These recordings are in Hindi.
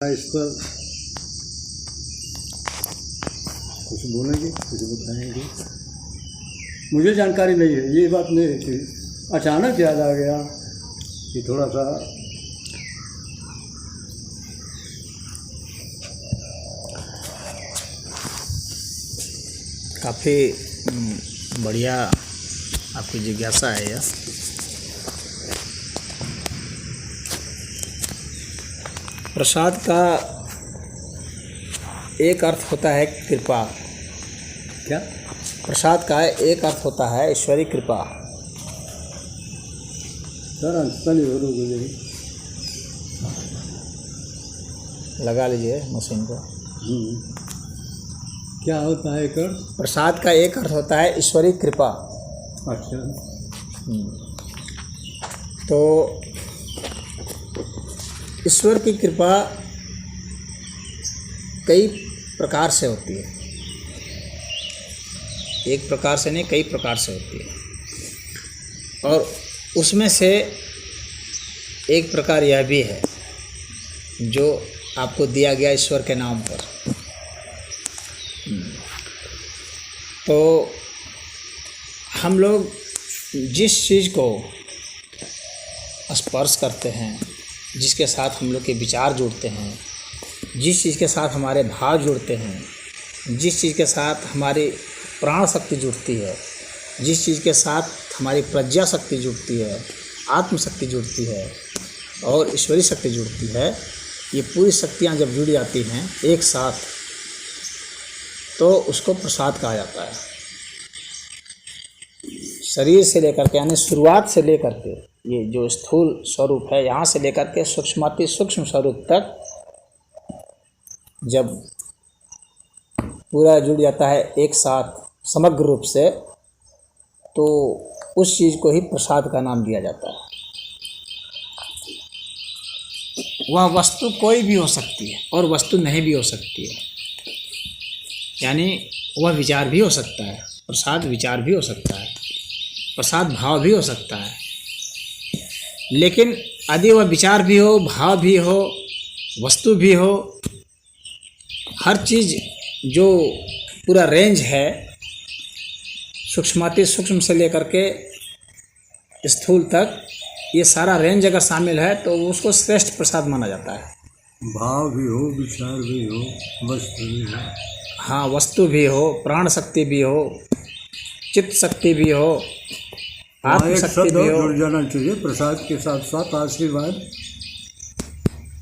इस पर कुछ बोलेंगे, कुछ बताएंगे। मुझे जानकारी नहीं है, ये बात नहीं थी, अचानक याद आ गया कि थोड़ा सा काफ़ी बढ़िया आपकी जिज्ञासा है यह। प्रसाद का एक अर्थ होता है कृपा। क्या? प्रसाद का एक अर्थ होता है ईश्वरी कृपा। सर अंशता नहीं हो रही, लगा लीजिए मशीन को। क्या होता है एक अर्थ? प्रसाद का एक अर्थ होता है ईश्वरी कृपा। अच्छा। तो ईश्वर की कृपा कई प्रकार से होती है, एक प्रकार से नहीं कई प्रकार से होती है। और उसमें से एक प्रकार यह भी है जो आपको दिया गया ईश्वर के नाम पर। तो हम लोग जिस चीज़ को स्पर्श करते हैं, जिसके साथ हम लोग के विचार जुड़ते हैं, जिस चीज़ के साथ हमारे भाव जुड़ते हैं, जिस चीज़ के साथ हमारी प्राण शक्ति जुड़ती है, जिस चीज़ के साथ हमारी प्रज्ञा शक्ति जुड़ती है, आत्म शक्ति जुड़ती है और ईश्वरी शक्ति जुड़ती है, ये पूरी शक्तियाँ जब जुड़ जाती हैं एक साथ, तो उसको प्रसाद कहा जाता है। शरीर से लेकर के, यानी शुरुआत से लेकर के, ये जो स्थूल स्वरूप है यहाँ से लेकर के सूक्ष्माति सूक्ष्म स्वरूप तक जब पूरा जुड़ जाता है एक साथ समग्र रूप से, तो उस चीज़ को ही प्रसाद का नाम दिया जाता है। वह वस्तु कोई भी हो सकती है और वस्तु नहीं भी हो सकती है, यानी वह विचार भी हो सकता है, प्रसाद विचार भी हो सकता है, प्रसाद भाव भी हो सकता है। लेकिन यदि वह विचार भी हो, भाव भी हो, वस्तु भी हो, हर चीज़ जो पूरा रेंज है सूक्ष्माति सूक्ष्म से लेकर के स्थूल तक, ये सारा रेंज अगर शामिल है तो उसको श्रेष्ठ प्रसाद माना जाता है। भाव भी हो, विचार भी हो, वस्तु भी हो। हाँ, वस्तु भी हो, प्राण शक्ति भी हो, चित्त शक्ति भी हो, आत्म शक्ति भी हो। जुड़ जाना चाहिए प्रसाद के साथ साथ आशीर्वाद।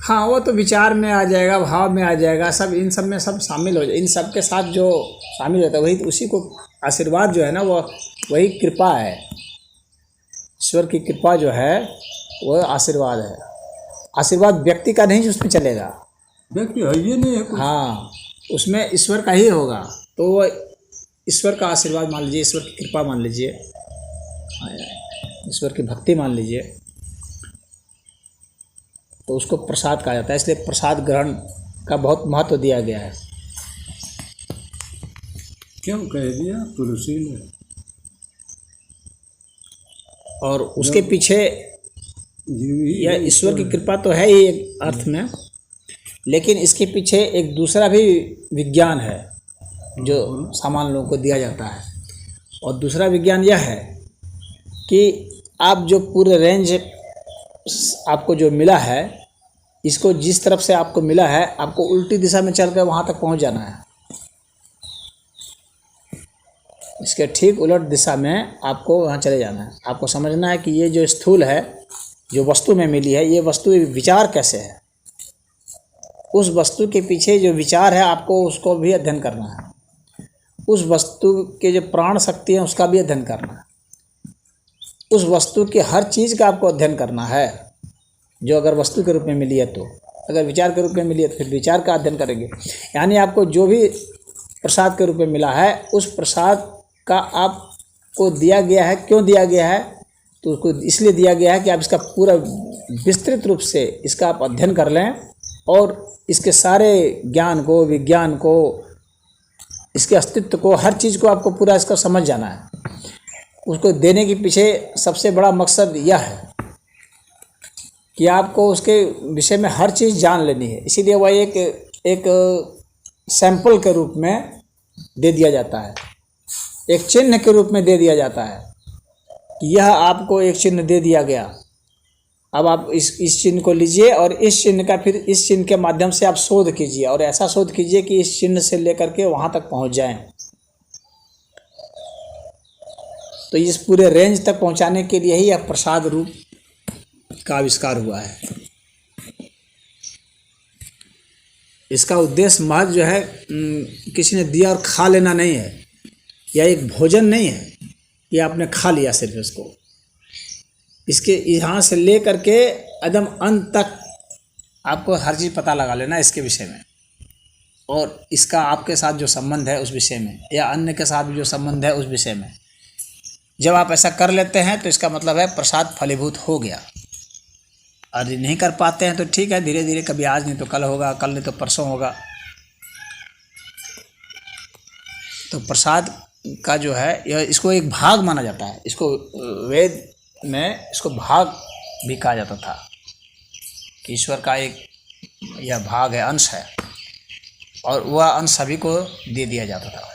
हाँ, वो तो विचार में आ जाएगा, भाव में आ जाएगा, सब इन सब में सब शामिल हो जाए। इन सब के साथ जो शामिल होता है वही, उसी को आशीर्वाद जो है ना, वो वही कृपा है। ईश्वर की कृपा जो है वो आशीर्वाद है। आशीर्वाद व्यक्ति का नहीं उसमें चलेगा, व्यक्ति है ये नहीं है कुछ। हाँ, उसमें ईश्वर का ही होगा। तो वो ईश्वर का आशीर्वाद मान लीजिए, ईश्वर की कृपा मान लीजिए, ईश्वर की भक्ति मान लीजिए, तो उसको प्रसाद कहा जाता है। इसलिए प्रसाद ग्रहण का बहुत महत्व दिया गया है। क्यों कह दिया तुलसी ने? और उसके पीछे यह ईश्वर की कृपा तो है ही एक अर्थ में, लेकिन इसके पीछे एक दूसरा भी विज्ञान है जो सामान्य लोगों को दिया जाता है। और दूसरा विज्ञान यह है कि आप जो पूरे रेंज आपको जो मिला है, इसको जिस तरफ से आपको मिला है, आपको उल्टी दिशा में चल कर वहाँ तक पहुँच जाना है। इसके ठीक उलट दिशा में आपको वहाँ चले जाना है। आपको समझना है कि ये जो स्थूल है, जो वस्तु में मिली है, ये वस्तु विचार कैसे है, उस वस्तु के पीछे जो विचार है आपको उसको भी अध्ययन करना है। उस वस्तु के जो प्राण शक्ति है उसका भी अध्ययन करना है। उस वस्तु के हर चीज़ का आपको अध्ययन करना है, जो अगर वस्तु के रूप में मिली है। तो अगर विचार के रूप में मिली है तो फिर विचार का अध्ययन करेंगे। यानी आपको जो भी प्रसाद के रूप में मिला है, उस प्रसाद का आपको दिया गया है। क्यों दिया गया है? तो उसको इसलिए दिया गया है कि आप इसका पूरा विस्तृत रूप से इसका आप अध्ययन कर लें और इसके सारे ज्ञान को, विज्ञान को, इसके अस्तित्व को, हर चीज़ को आपको पूरा इसका समझ जाना है। उसको देने के पीछे सबसे बड़ा मकसद यह है कि आपको उसके विषय में हर चीज़ जान लेनी है। इसीलिए वह एक सैंपल के रूप में दे दिया जाता है, एक चिन्ह के रूप में दे दिया जाता है कि यह आपको एक चिन्ह दे दिया गया, अब आप इस चिन्ह को लीजिए और इस चिन्ह का फिर इस चिन्ह के माध्यम से आप शोध कीजिए और ऐसा शोध कीजिए कि इस चिन्ह से लेकर के वहाँ तक पहुँच जाएं। तो इस पूरे रेंज तक पहुँचाने के लिए ही यह प्रसाद रूप का आविष्कार हुआ है। इसका उद्देश्य महज जो है किसी ने दिया और खा लेना नहीं है, या एक भोजन नहीं है कि आपने खा लिया सिर्फ इसको। इसके यहाँ से ले करके एकदम अंत तक आपको हर चीज़ पता लगा लेना इसके विषय में, और इसका आपके साथ जो संबंध है उस विषय में, या अन्य के साथ जो संबंध है उस विषय में। जब आप ऐसा कर लेते हैं तो इसका मतलब है प्रसाद फलीभूत हो गया। और नहीं कर पाते हैं तो ठीक है, धीरे धीरे, कभी आज नहीं तो कल होगा, कल नहीं तो परसों होगा। तो प्रसाद का जो है यह, इसको एक भाग माना जाता है। इसको वेद में इसको भाग भी कहा जाता था कि ईश्वर का एक यह भाग है, अंश है, और वह अंश सभी को दे दिया जाता था।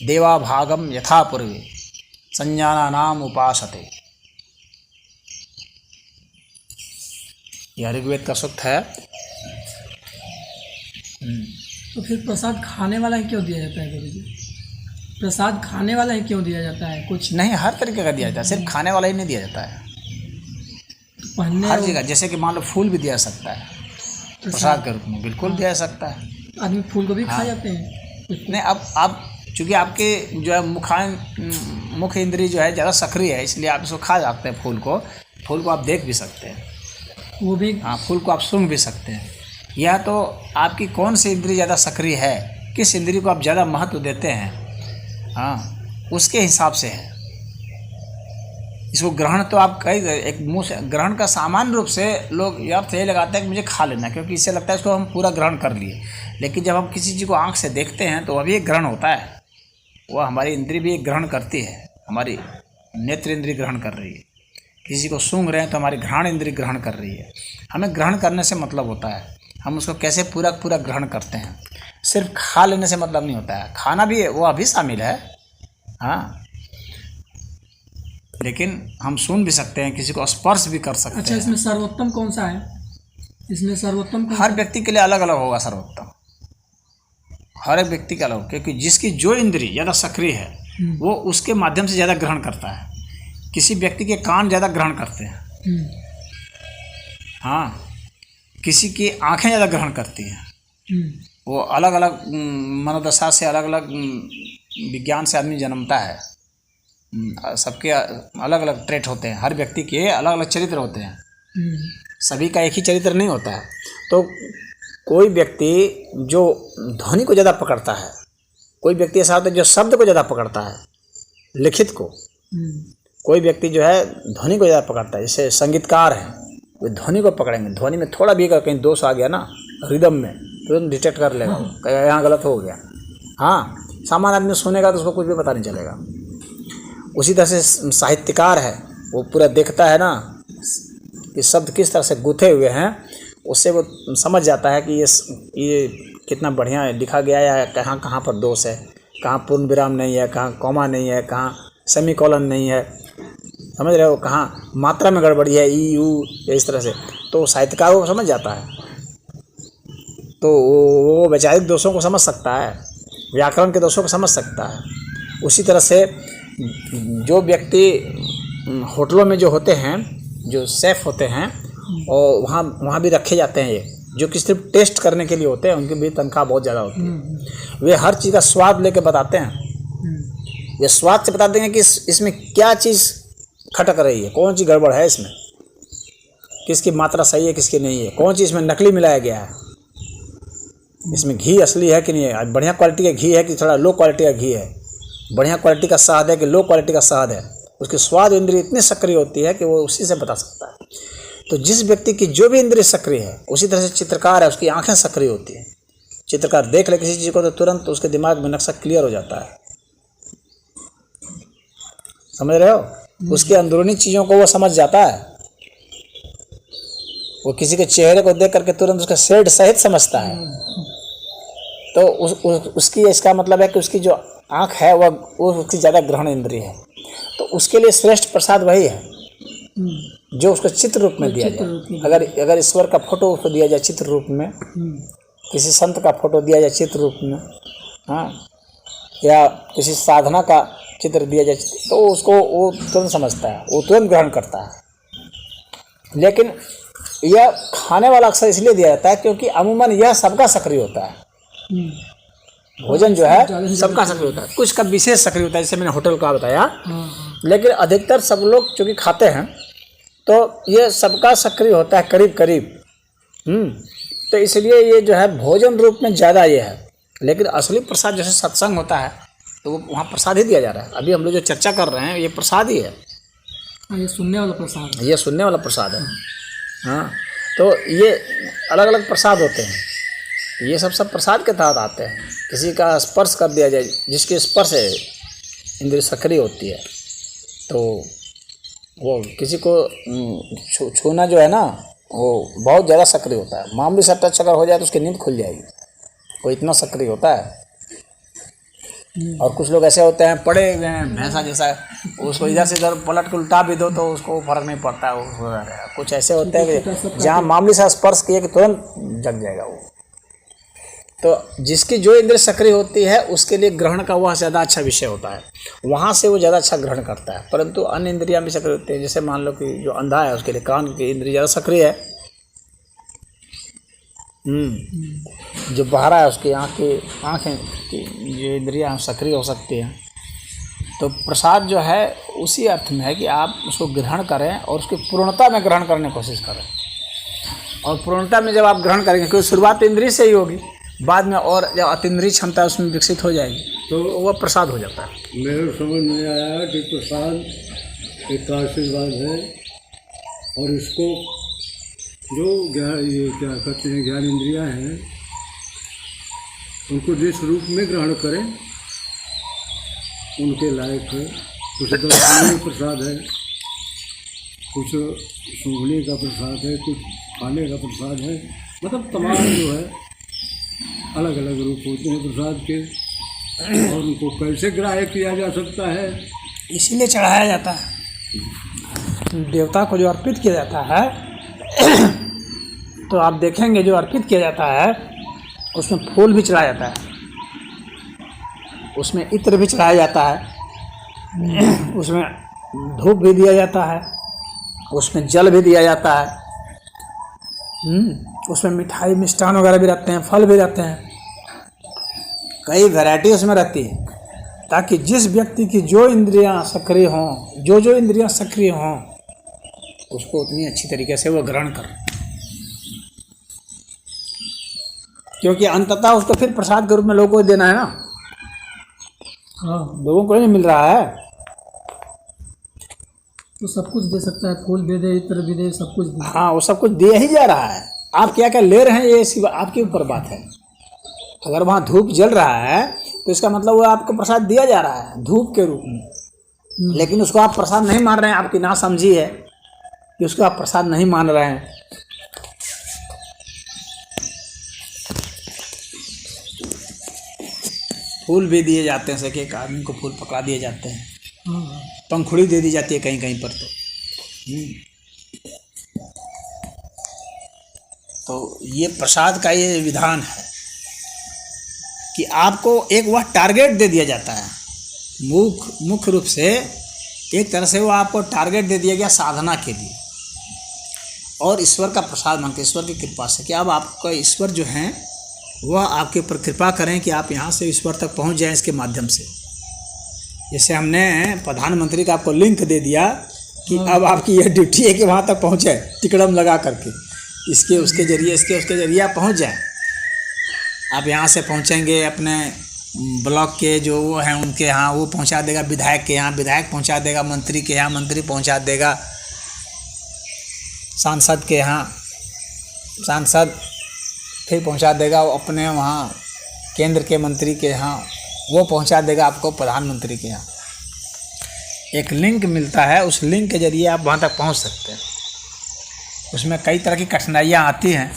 देवा भागम यथा पूर्वे संज्ञानानाम उपासते, यह ऋग्वेद का सूक्त है। तो फिर प्रसाद खाने वाला ही क्यों दिया जाता है गुरु जी? प्रसाद खाने वाला ही क्यों दिया जाता है? कुछ नहीं, हर तरीके का दिया जाता है, सिर्फ खाने वाला ही नहीं दिया जाता है। पहनने हर जगह, जैसे कि मान लो फूल भी दिया जा सकता है प्रसाद के रूप में, बिल्कुल दिया जा सकता है। आदमी फूल को भी खा जाते हैं। नहीं, अब चूँकि आपके जो है मुख इंद्री जो है ज़्यादा सक्रिय है, इसलिए आप इसको खा सकते हैं। फूल को आप देख भी सकते हैं, वो भी, हाँ, फूल को आप सूंघ भी सकते हैं। या तो आपकी कौन सी इंद्री ज़्यादा सक्रिय है, किस इंद्री को आप ज़्यादा महत्व देते हैं, हाँ, उसके हिसाब से है। इसको ग्रहण तो आप कई एक मुँह से ग्रहण का सामान्य रूप से लोग ये अर्थ यही लगाते हैं कि मुझे खा लेना, क्योंकि इससे लगता है इसको हम पूरा ग्रहण कर लिए। लेकिन जब हम किसी चीज़ को आँख से देखते हैं तो वह भी एक ग्रहण होता है, वह हमारी इंद्री भी एक ग्रहण करती है, हमारी नेत्र इंद्री ग्रहण कर रही है। किसी को सूंघ रहे हैं तो हमारी घ्राण इंद्री ग्रहण कर रही है। हमें ग्रहण करने से मतलब होता है हम उसको कैसे पूरा ग्रहण करते हैं। सिर्फ खा लेने से मतलब नहीं होता है, खाना भी वह भी शामिल है, हाँ, लेकिन हम सुन भी सकते हैं, किसी को स्पर्श भी कर सकते हैं। अच्छा, इसमें सर्वोत्तम कौन सा है? इसमें सर्वोत्तम हर व्यक्ति के लिए अलग अलग होगा सर्वोत्तम, हर एक व्यक्ति का अलग, क्योंकि जिसकी जो इंद्री ज़्यादा सक्रिय है वो उसके माध्यम से ज़्यादा ग्रहण करता है। किसी व्यक्ति के कान ज़्यादा ग्रहण करते हैं, हाँ, किसी की आँखें ज़्यादा ग्रहण करती हैं। वो अलग अलग मनोदशा से, अलग अलग विज्ञान से आदमी जन्मता है। सबके अलग अलग ट्रेट होते हैं, हर व्यक्ति के अलग अलग चरित्र होते हैं, सभी का एक ही चरित्र नहीं होता है। तो कोई व्यक्ति जो ध्वनि को ज़्यादा पकड़ता है, कोई व्यक्ति ऐसा होता है जो शब्द को ज़्यादा पकड़ता है, लिखित को। कोई व्यक्ति जो है ध्वनि को ज़्यादा पकड़ता है, जैसे संगीतकार हैं, वे ध्वनि को पकड़ेंगे। ध्वनि में थोड़ा भी अगर कहीं दोष आ गया ना रिदम में, तो डिटेक्ट कर लेगा, यहाँ गलत हो गया। हाँ, सामान्य आदमी सुनेगा तो उसको कुछ भी पता नहीं चलेगा। उसी तरह से साहित्यकार है, वो पूरा देखता है ना कि शब्द किस तरह से गुथे हुए हैं, उससे वो समझ जाता है कि ये कितना बढ़िया लिखा गया है, कहाँ कहाँ पर दोष है, कहाँ पूर्ण विराम नहीं है, कहाँ कॉमा नहीं है, कहाँ सेमीकोलन नहीं है, समझ रहे हो, कहाँ मात्रा में गड़बड़ी है, ई यू, इस तरह से। तो साहित्यकार वो समझ जाता है, तो वो वैचारिक दोषों को समझ सकता है, व्याकरण के दोषों को समझ सकता है। उसी तरह से जो व्यक्ति होटलों में जो होते हैं, जो शेफ़ होते हैं, और वहाँ भी रखे जाते हैं, ये जो कि सिर्फ टेस्ट करने के लिए होते हैं, उनकी भी तनख्वाह बहुत ज़्यादा होती है। वे हर चीज़ का स्वाद लेके बताते हैं, वे स्वाद से बता देंगे कि इसमें क्या चीज़ खटक रही है, कौन सी गड़बड़ है इसमें, किसकी मात्रा सही है, किसकी नहीं है, कौन सी इसमें नकली मिलाया गया है, इसमें घी असली है कि नहीं है, बढ़िया क्वालिटी का घी है कि थोड़ा लो क्वालिटी का घी है, बढ़िया क्वालिटी का शहद है कि लो क्वालिटी का शहद है। उसकी स्वाद इंद्रिय इतनी सक्रिय होती है कि वो उसी से बता सकता है। तो जिस व्यक्ति की जो भी इंद्रिय सक्रिय है, उसी तरह से चित्रकार है, उसकी आंखें सक्रिय होती हैं। चित्रकार देख ले किसी चीज़ को तो तुरंत उसके दिमाग में नक्शा क्लियर हो जाता है, समझ रहे हो, उसके अंदरूनी चीज़ों को वो समझ जाता है। वो किसी के चेहरे को देख करके तुरंत उसका शेड सहित समझता है। तो उसकी इसका मतलब है कि उसकी जो आँख है वो उसकी ज़्यादा ग्रहण इंद्रिय है। तो उसके लिए श्रेष्ठ प्रसाद वही है जो उसको चित्र रूप में दिया जाए। अगर ईश्वर का फोटो उसको दिया जाए चित्र रूप में, किसी संत का फोटो दिया जाए चित्र रूप में, हाँ, या किसी साधना का चित्र दिया जाए, तो उसको वो तुरंत समझता है, वो तुरंत ग्रहण करता है। लेकिन यह खाने वाला अक्सर इसलिए दिया जाता है क्योंकि अमूमन यह सबका सक्रिय होता है। भोजन जो है सबका सक्रिय होता है, कुछ का विशेष सक्रिय होता है, जैसे मैंने होटल का बताया। लेकिन अधिकतर सब लोग चूँकि खाते हैं तो ये सबका सक्रिय होता है करीब करीब। तो इसलिए ये जो है भोजन रूप में ज़्यादा ये है। लेकिन असली प्रसाद जैसे सत्संग होता है तो वो वहाँ प्रसाद ही दिया जा रहा है। अभी हम लोग जो चर्चा कर रहे हैं ये प्रसाद ही है, ये सुनने वाला प्रसाद है, ये सुनने वाला प्रसाद है। हाँ, तो ये अलग अलग प्रसाद होते हैं, ये सब प्रसाद के तहत आते हैं। किसी का स्पर्श कर दिया जाए, जिसके स्पर्श है इंद्रिय सक्रिय होती है, तो वो किसी को छूना जो है ना वो बहुत ज़्यादा सक्रिय होता है। मामूली सा टच अगर हो जाए तो उसकी नींद खुल जाएगी, वो इतना सक्रिय होता है। और कुछ लोग ऐसे होते हैं पड़े हुए हैं भैंसा जैसा, उसको इधर से इधर पलट के उल्टा भी दो तो उसको फर्क नहीं पड़ता है। कुछ ऐसे होते हैं कि जहाँ मामूली सा स्पर्श किए कि तुरंत जग जाएगा वो। तो जिसकी जो इंद्रिय सक्रिय होती है उसके लिए ग्रहण का वह ज़्यादा अच्छा विषय होता है, वहाँ से वो ज़्यादा अच्छा ग्रहण करता है। परंतु अन्य इंद्रियाँ भी सक्रिय होती हैं, जैसे मान लो कि जो अंधा है उसके लिए कान की इंद्रिय ज़्यादा सक्रिय है, जो बहरा है उसकी आँखें की जो इंद्रियाँ सक्रिय हो सकती हैं। तो प्रसाद जो है उसी अर्थ में है कि आप उसको ग्रहण करें और उसकी पूर्णता में ग्रहण करने की कोशिश करें। और पूर्णता में जब आप ग्रहण करेंगे, क्योंकि शुरुआत तो इंद्रिय से ही होगी, बाद में और जब अतीन्द्रिय क्षमता उसमें विकसित हो जाएगी तो वह प्रसाद हो जाता है। मेरे समझ में आया कि प्रसाद एक आशीर्वाद है और इसको जो ये क्या कहते हैं ज्ञान इंद्रियाँ हैं उनको जिस रूप में ग्रहण करें उनके लायक है। कुछ दर्शनीय प्रसाद है, कुछ सूंघने का प्रसाद है, कुछ खाने का प्रसाद है, मतलब तमाम जो है अलग अलग रूप होते हैं प्रसाद के। और उनको कैसे ग्राह्य किया जा सकता है, इसीलिए चढ़ाया जाता है देवता को। जो अर्पित किया जाता है तो आप देखेंगे जो अर्पित किया जाता है उसमें फूल भी चढ़ाया जाता है, उसमें इत्र भी चढ़ाया जाता है, उसमें धूप भी दिया जाता है, उसमें जल भी दिया जाता है, उसमें मिठाई मिष्ठान वगैरह भी रहते हैं, फल भी रहते हैं, कई वैरायटी उसमें रहती है, ताकि जिस व्यक्ति की जो इंद्रियां सक्रिय हों, जो इंद्रियां सक्रिय हों, उसको उतनी अच्छी तरीके से वो ग्रहण कर। क्योंकि अंततः उसको फिर प्रसाद के रूप में लोगों को देना है ना। हाँ, लोगों को नहीं मिल रहा है तो सब कुछ दे सकता है, फूल दे दे, इत्र भी दे, सब कुछ दे। हाँ, वो सब कुछ दे ही जा रहा है। आप क्या क्या ले रहे हैं ये सिवा आपके ऊपर बात है। अगर वहाँ धूप जल रहा है तो इसका मतलब वो आपको प्रसाद दिया जा रहा है धूप के रूप में, लेकिन उसको आप प्रसाद नहीं मान रहे हैं। आपकी नासमझी है कि उसको आप प्रसाद नहीं मान रहे हैं। फूल भी दिए जाते हैं, एक आदमी को फूल पकड़ा दिए जाते हैं, पंखुड़ी दे दी जाती है कहीं कहीं पर। तो ये प्रसाद का ये विधान है कि आपको एक वह टारगेट दे दिया जाता है। मुख्य रूप से एक तरह से वो आपको टारगेट दे दिया गया साधना के लिए, और ईश्वर का प्रसाद मांगते, ईश्वर की कृपा से कि अब आपका ईश्वर जो हैं वह आपके ऊपर कृपा करें कि आप यहाँ से ईश्वर तक पहुँच जाएं इसके माध्यम से। जैसे हमने प्रधानमंत्री का आपको लिंक दे दिया कि अब आपकी यह ड्यूटी है कि वहाँ तक पहुँचे, टिकड़म लगा करके इसके उसके जरिए आप पहुँच जाएँ। आप यहाँ से पहुँचेंगे अपने ब्लॉक के जो वो हैं उनके यहाँ, वो पहुँचा देगा विधायक के यहाँ, विधायक पहुँचा देगा मंत्री के यहाँ, मंत्री पहुँचा देगा सांसद के यहाँ, सांसद फिर पहुँचा देगा वो अपने वहाँ केंद्र के मंत्री के यहाँ, वो पहुँचा देगा आपको प्रधानमंत्री के यहाँ। एक लिंक मिलता है, उस लिंक के जरिए आप वहाँ तक पहुँच सकते हैं। उसमें कई तरह की कठिनाइयाँ आती हैं,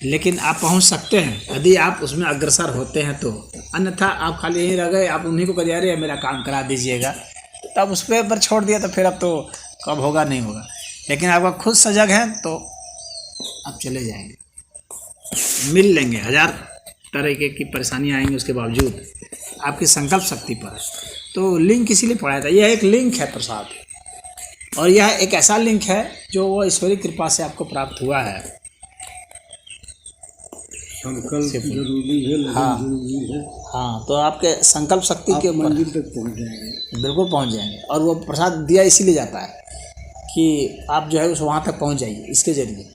लेकिन आप पहुंच सकते हैं यदि आप उसमें अग्रसर होते हैं तो। अन्यथा आप खाली यहीं रह गए, आप उन्हीं को करिए अरे मेरा काम करा दीजिएगा, तब उस पर छोड़ दिया तो फिर अब तो कब होगा नहीं होगा। लेकिन आपका खुद सजग है तो आप चले जाएंगे, मिल लेंगे। 1000 तरह की परेशानियाँ आएंगी, उसके बावजूद आपकी संकल्प शक्ति पर है। तो लिंक इसीलिए पढ़ाया था, यह एक लिंक है प्रसाद, और यह एक ऐसा लिंक है जो वो ईश्वरीय कृपा से आपको प्राप्त हुआ है। संकल्प जरूरी है, लगन हाँ। जरूरी है, हाँ, तो आपके संकल्प शक्ति के आप ऊपर मंजिल तक पहुंच जाएंगे। बिल्कुल पहुंच जाएंगे। और वो प्रसाद दिया इसीलिए जाता है कि आप जो है उस वहाँ तक पहुँच जाइए इसके जरिए।